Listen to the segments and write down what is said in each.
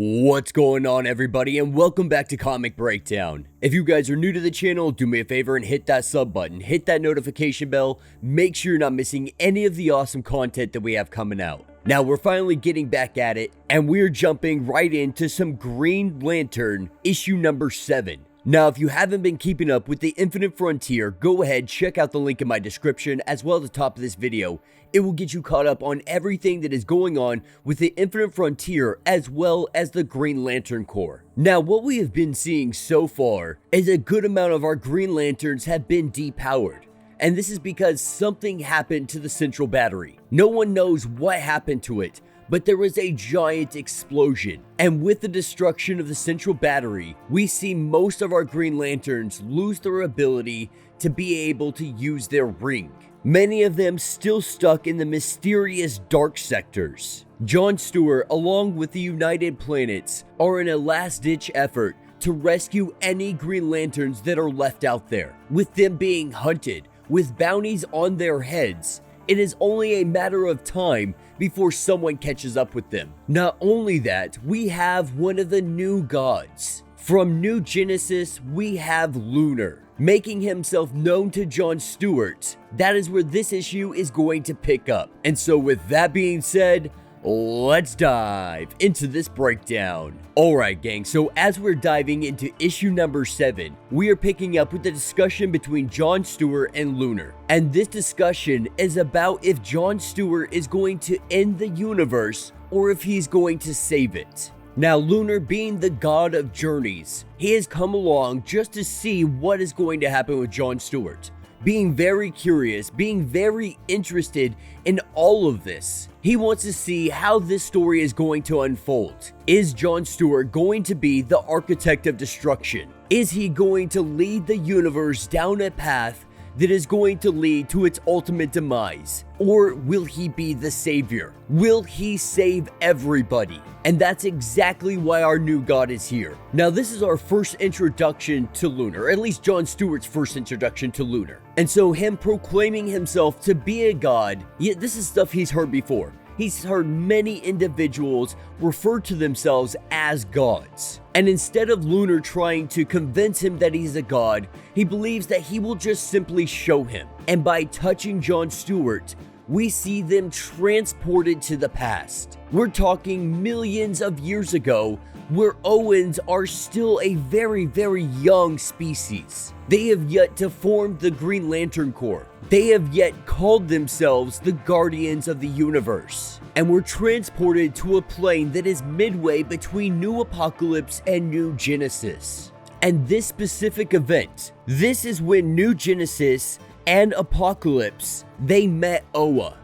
What's going on, everybody, and welcome back to Comic Breakdown. If you guys are new to the channel, do me a favor and hit that sub button, hit that notification bell, make sure you're not missing any of the awesome content that we have coming out. Now, we're finally getting back at it, and we're jumping right into some Green Lantern issue number 7. Now, if you haven't been keeping up with the Infinite Frontier, go ahead, check out the link in my description as well at the top of this video. It will get you caught up on everything that is going on with the Infinite Frontier as well as the Green Lantern Corps. Now, what we have been seeing so far is a good amount of our Green Lanterns have been depowered. And this is because something happened to the central battery. No one knows what happened to it, but there was a giant explosion. And with the destruction of the central battery, we see most of our Green Lanterns lose their ability to be able to use their ring. Many of them still stuck in the mysterious dark sectors. John Stewart, along with the United Planets, are in a last-ditch effort to rescue any Green Lanterns that are left out there. With them being hunted, with bounties on their heads, it is only a matter of time before someone catches up with them. Not only that, we have one of the new gods. From New Genesis, we have Lunar, making himself known to John Stewart. That is where this issue is going to pick up. And so with that being said, let's dive into this breakdown. Alright gang, so as we're diving into issue number 7, we are picking up with the discussion between John Stewart and Lunar. And this discussion is about if John Stewart is going to end the universe or if he's going to save it. Now, Lunar, being the god of journeys, he has come along just to see what is going to happen with John Stewart. Being very curious, being very interested in all of this. He wants to see how this story is going to unfold. Is John Stewart going to be the architect of destruction? Is he going to lead the universe down a path that is going to lead to its ultimate demise? Or will he be the savior? Will he save everybody? And that's exactly why our new god is here. Now, this is our first introduction to Lunar, at least John Stewart's first introduction to Lunar. And so him proclaiming himself to be a god, yeah, this is stuff he's heard before. He's heard many individuals refer to themselves as gods. And instead of Lunar trying to convince him that he's a god, he believes that he will just simply show him. And by touching John Stewart, we see them transported to the past. We're talking millions of years ago, where Owens are still a very, very young species. They have yet to form the Green Lantern Corps. They have yet called themselves the Guardians of the Universe. And we're transported to a plane that is midway between New Apocalypse and New Genesis. And this specific event, this is when New Genesis and Apocalypse, they met Oa.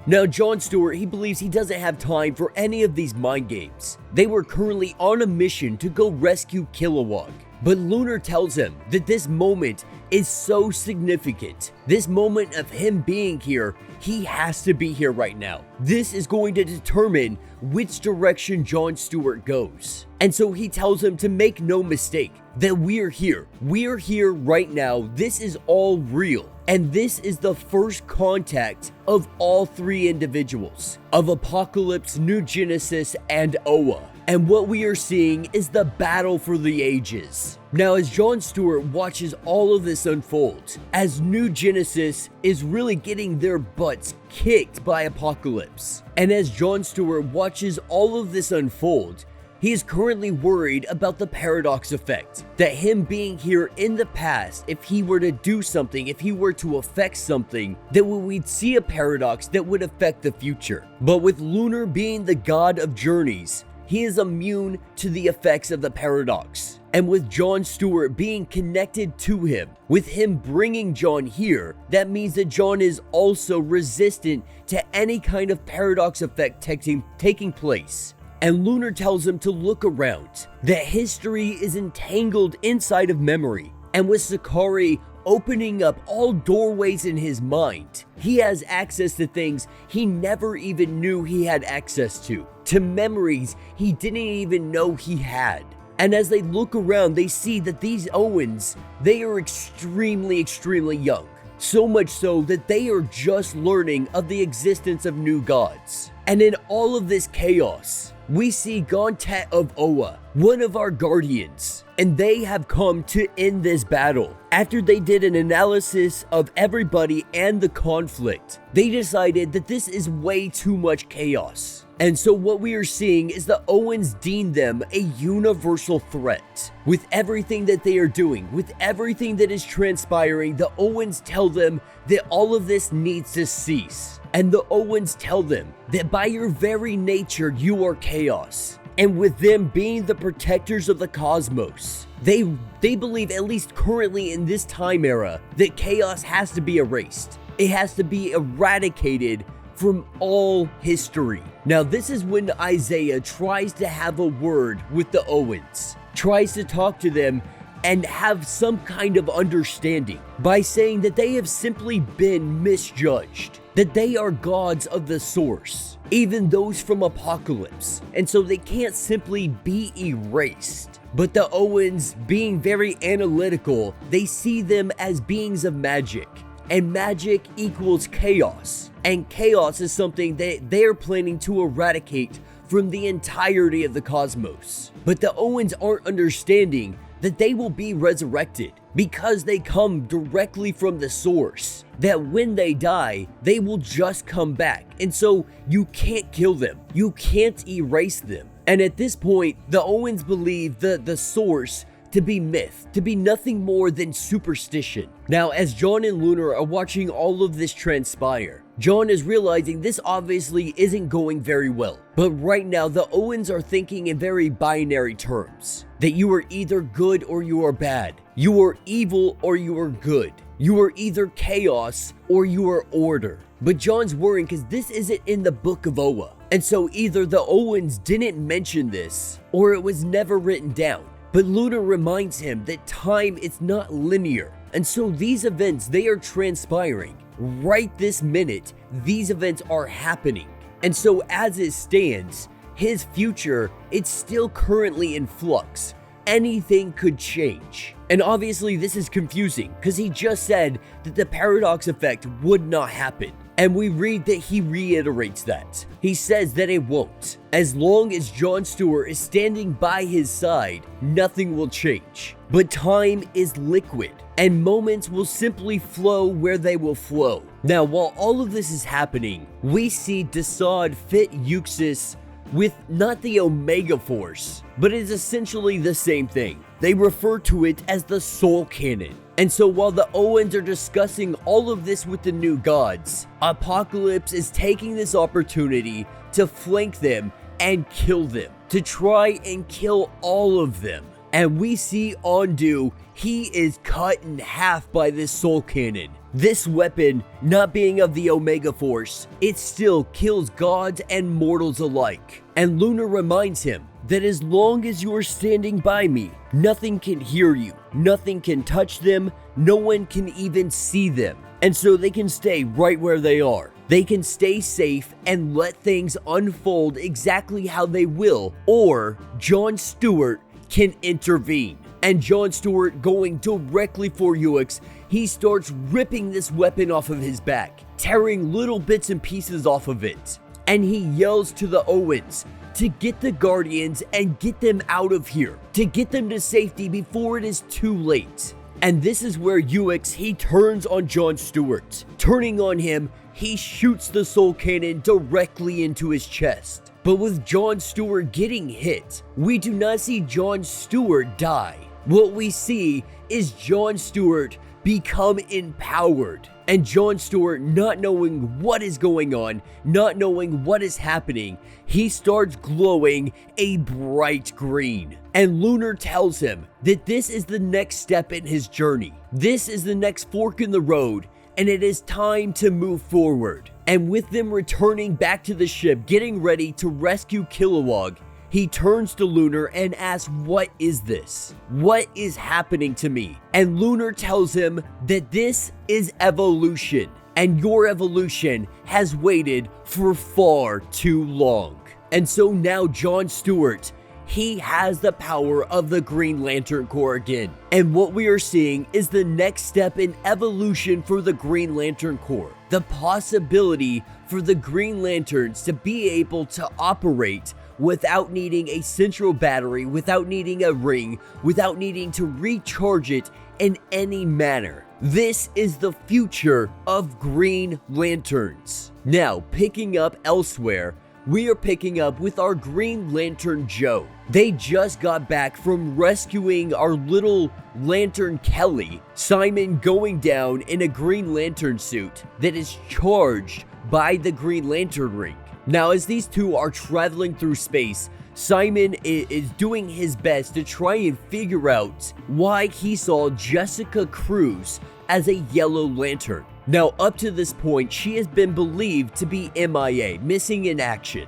Now, John Stewart, he believes he doesn't have time for any of these mind games. They were currently on a mission to go rescue Kilowog. But Lunar tells him that this moment is so significant. This moment of him being here, he has to be here right now. This is going to determine which direction John Stewart goes. And so he tells him to make no mistake that we're here. We're here right now. This is all real. And this is the first contact of all three individuals, of Apocalypse, New Genesis, and Oa. And what we are seeing is the battle for the ages. Now, as John Stewart watches all of this unfold, as New Genesis is really getting their butts kicked by Apocalypse, and as John Stewart watches all of this unfold, he is currently worried about the paradox effect. That him being here in the past, if he were to do something, if he were to affect something, that we'd see a paradox that would affect the future. But with Lunar being the god of journeys, he is immune to the effects of the paradox. And with John Stewart being connected to him, with him bringing John here, that means that John is also resistant to any kind of paradox effect taking place. And Lunar tells him to look around, that history is entangled inside of memory. And with Sakari opening up all doorways in his mind, he has access to things he never even knew he had access to memories he didn't even know he had. And as they look around, they see that these Owens, they are extremely, extremely young. So much so that they are just learning of the existence of new gods. And in all of this chaos, we see Gontet of Oa, one of our guardians, and they have come to end this battle. After they did an analysis of everybody and the conflict, they decided that this is way too much chaos. And so what we are seeing is the Owens deem them a universal threat. With everything that they are doing, with everything that is transpiring, the Owens tell them that all of this needs to cease. And the Owens tell them that by your very nature, you are chaos. And with them being the protectors of the cosmos, they believe, at least currently in this time era, that chaos has to be erased. It has to be eradicated from all history. Now, this is when Isaiah tries to have a word with the Owens, tries to talk to them and have some kind of understanding by saying that they have simply been misjudged, that they are gods of the source, even those from Apocalypse, and so they can't simply be erased. But the Owens, being very analytical, they see them as beings of magic, and magic equals chaos, and chaos is something that they're planning to eradicate from the entirety of the cosmos. But the Owens aren't understanding that they will be resurrected because they come directly from the source, that when they die, they will just come back, and so you can't kill them, you can't erase them. And at this point, the Owens believe the source to be myth, to be nothing more than superstition. Now, as John and Lunar are watching all of this transpire, John is realizing this obviously isn't going very well. But right now, the Owens are thinking in very binary terms, that you are either good or you are bad. You are evil or you are good. You are either chaos or you are order. But John's worrying because this isn't in the Book of Oa. And so either the Owens didn't mention this or it was never written down. But Luna reminds him that time is not linear. And so these events, they are transpiring. Right this minute, these events are happening. And so as it stands, his future, it's still currently in flux. Anything could change. And obviously this is confusing because he just said that the paradox effect would not happen. And we read that he reiterates that. He says that it won't. As long as Jon Stewart is standing by his side, nothing will change. But time is liquid, and moments will simply flow where they will flow. Now, while all of this is happening, we see Desaad fit Euxis with not the Omega Force, but it's essentially the same thing. They refer to it as the Soul Cannon. And so while the Owens are discussing all of this with the new gods, Apocalypse is taking this opportunity to flank them and kill them, to try and kill all of them. And we see Ondu, he is cut in half by this Soul Cannon. This weapon, not being of the Omega Force, it still kills gods and mortals alike. And Luna reminds him that as long as you are standing by me, nothing can hear you, nothing can touch them, no one can even see them. And so they can stay right where they are. They can stay safe and let things unfold exactly how they will, or Jon Stewart can intervene. And Jon Stewart, going directly for Euxis, he starts ripping this weapon off of his back, tearing little bits and pieces off of it. And he yells to the Owens to get the Guardians and get them out of here, to get them to safety before it is too late. And this is where Euxis, he turns on Jon Stewart. Turning on him, he shoots the Soul Cannon directly into his chest. But with Jon Stewart getting hit, we do not see Jon Stewart die. What we see is Jon Stewart become empowered. And Jon Stewart, not knowing what is going on, not knowing what is happening, he starts glowing a bright green. And Lunar tells him that this is the next step in his journey. This is the next fork in the road, and it is time to move forward. And with them returning back to the ship, getting ready to rescue Kilowog, he turns to Lunar and asks, what is this? What is happening to me? And Lunar tells him that this is evolution, and your evolution has waited for far too long. And so now Jon Stewart, he has the power of the Green Lantern Corps again. And what we are seeing is the next step in evolution for the Green Lantern Corps. The possibility for the Green Lanterns to be able to operate without needing a central battery, without needing a ring, without needing to recharge it in any manner. This is the future of Green Lanterns. Now, picking up elsewhere, we are picking up with our Green Lantern Joe. They just got back from rescuing our little lantern Keli, Simon going down in a Green Lantern suit that is charged by the Green Lantern ring. Now, as these two are traveling through space, Simon is doing his best to try and figure out why he saw Jessica Cruz as a yellow lantern. Now, up to this point, she has been believed to be MIA, missing in action.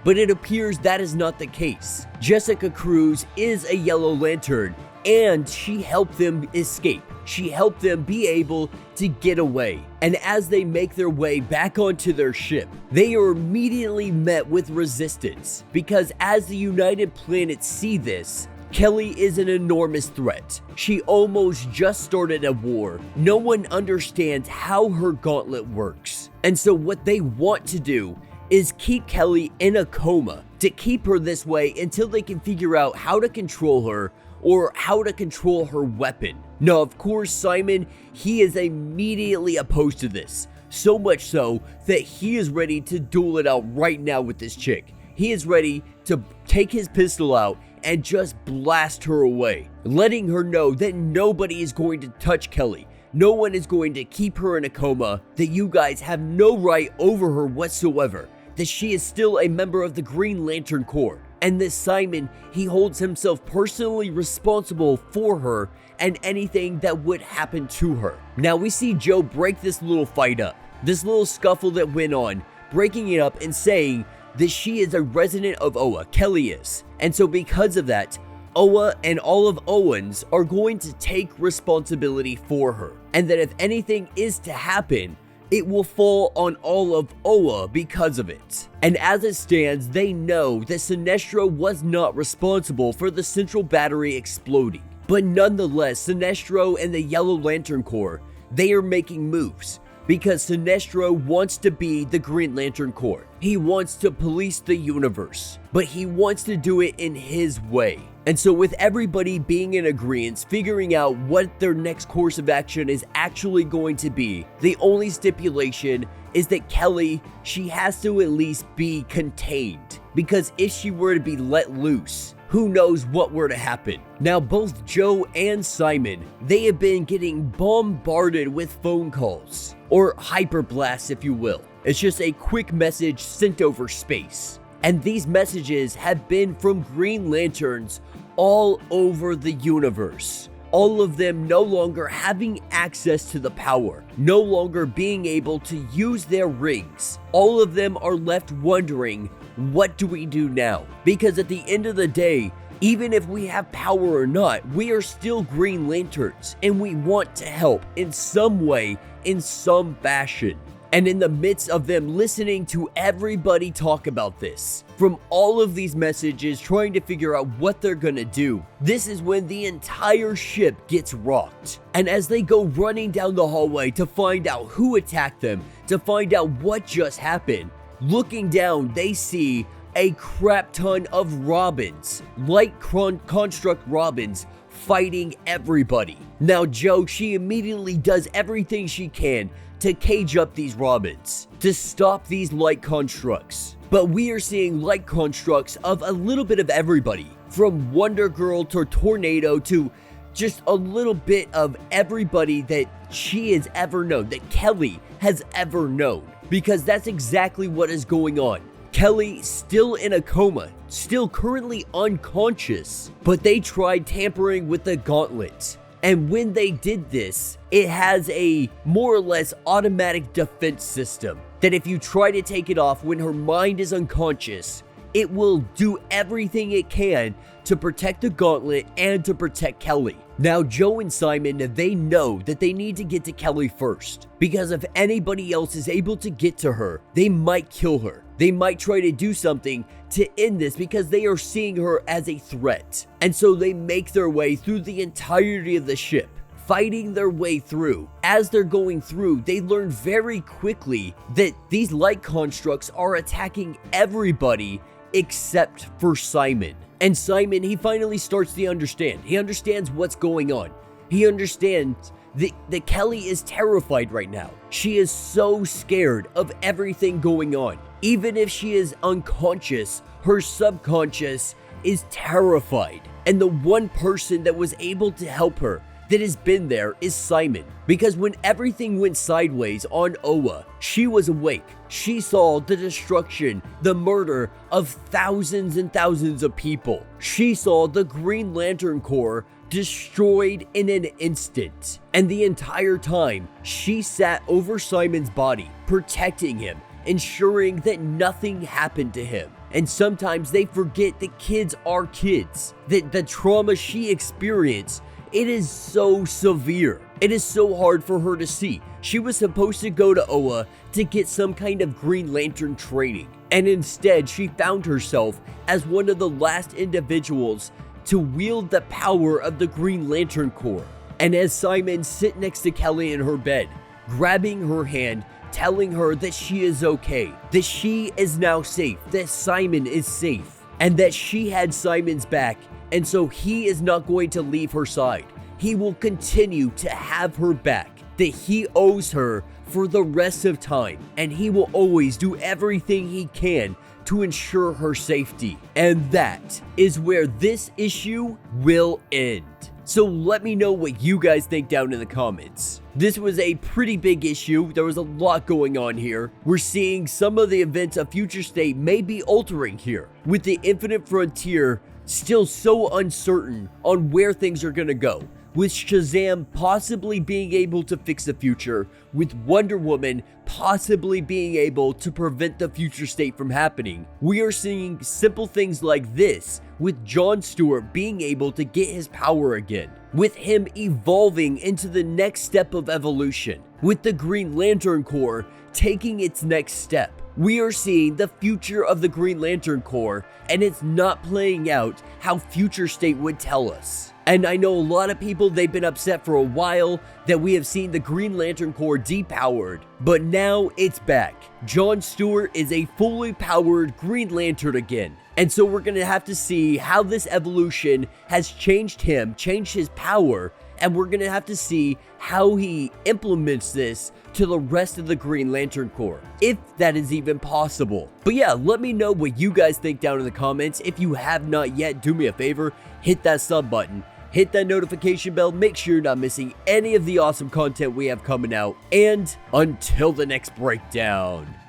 But it appears that is not the case. Jessica Cruz is a yellow lantern, and she helped them escape. She helped them be able to get away. And as they make their way back onto their ship, they are immediately met with resistance, because as the United Planets see this, Keli is an enormous threat. She almost just started a war. No one understands how her gauntlet works. And so what they want to do is keep Keli in a coma, to keep her this way until they can figure out how to control her or how to control her weapon. Now, of course, Simon, he is immediately opposed to this. So much so that he is ready to duel it out right now with this chick. He is ready to take his pistol out and just blast her away, letting her know that nobody is going to touch Keli. No one is going to keep her in a coma, that you guys have no right over her whatsoever, that she is still a member of the Green Lantern Corps, and that Simon, he holds himself personally responsible for her and anything that would happen to her. Now we see Joe break this little fight up, this little scuffle that went on, breaking it up and saying that she is a resident of Oa, Keli is. And so because of that, Oa and all of Owens are going to take responsibility for her. And that if anything is to happen, it will fall on all of Oa because of it. And as it stands, they know that Sinestro was not responsible for the central battery exploding. But nonetheless, Sinestro and the Yellow Lantern Corps, they are making moves, because Sinestro wants to be the Green Lantern Corps. He wants to police the universe, but he wants to do it in his way. And so with everybody being in agreement, figuring out what their next course of action is actually going to be, the only stipulation is that Keli, she has to at least be contained, because if she were to be let loose, who knows what were to happen. Now, both Joe and Simon, they have been getting bombarded with phone calls, or hyperblasts if you will. It's just a quick message sent over space. And these messages have been from Green Lanterns all over the universe. All of them no longer having access to the power, no longer being able to use their rings. All of them are left wondering, what do we do now? Because at the end of the day, even if we have power or not, we are still Green Lanterns, and we want to help in some way, in some fashion. And in the midst of them listening to everybody talk about this, from all of these messages trying to figure out what they're gonna do, this is when the entire ship gets rocked. And as they go running down the hallway to find out who attacked them, to find out what just happened, looking down, they see a crap ton of Robins, light construct Robins, fighting everybody. Now Joe, she immediately does everything she can to cage up these Robins, to stop these light constructs. But we are seeing light constructs of a little bit of everybody, from Wonder Girl to Tornado to just a little bit of everybody that she has ever known, that Keli has ever known, because that's exactly what is going on. Keli still in a coma, still currently unconscious, but they tried tampering with the gauntlet. And when they did this, it has a more or less automatic defense system that if you try to take it off when her mind is unconscious, it will do everything it can to protect the gauntlet and to protect Keli. Now, Joe and Simon, they know that they need to get to Keli first, because if anybody else is able to get to her, they might kill her. They might try to do something to end this because they are seeing her as a threat. And so they make their way through the entirety of the ship, fighting their way through. As they're going through, they learn very quickly that these light constructs are attacking everybody except for Simon. And Simon, he finally starts to understand. He understands what's going on. He understands that Keli is terrified right now. She is so scared of everything going on. Even if she is unconscious, her subconscious is terrified. And the one person that was able to help her, that has been there, is Simon. Because when everything went sideways on Oa, she was awake. She saw the destruction, the murder of thousands and thousands of people. She saw the Green Lantern Corps destroyed in an instant. And the entire time, she sat over Simon's body, protecting him, ensuring that nothing happened to him. And sometimes they forget that kids are kids, that the trauma she experienced, it is so severe. It is so hard for her to see. She was supposed to go to Oa to get some kind of Green Lantern training. And instead, she found herself as one of the last individuals to wield the power of the Green Lantern Corps. And as Simon sit next to Keli in her bed, grabbing her hand, telling her that she is okay, that she is now safe, that Simon is safe, and that she had Simon's back, and so he is not going to leave her side. He will continue to have her back, that he owes her for the rest of time, and he will always do everything he can to ensure her safety. And that is where this issue will end. So let me know what you guys think down in the comments. This was a pretty big issue. There was a lot going on here. We're seeing some of the events a future state may be altering here, with the Infinite Frontier still so uncertain on where things are gonna go, with Shazam possibly being able to fix the future, with Wonder Woman possibly being able to prevent the future state from happening. We are seeing simple things like this, with John Stewart being able to get his power again, with him evolving into the next step of evolution, with the Green Lantern Corps taking its next step. We are seeing the future of the Green Lantern Corps, and it's not playing out how Future State would tell us. And I know a lot of people, they've been upset for a while that we have seen the Green Lantern Corps depowered, but now it's back. John Stewart is a fully powered Green Lantern again. And so we're gonna have to see how this evolution has changed him, changed his power, and we're gonna have to see how he implements this to the rest of the Green Lantern Corps, if that is even possible. But yeah, let me know what you guys think down in the comments. If you have not yet, do me a favor, hit that sub button, hit that notification bell, make sure you're not missing any of the awesome content we have coming out, and until the next breakdown.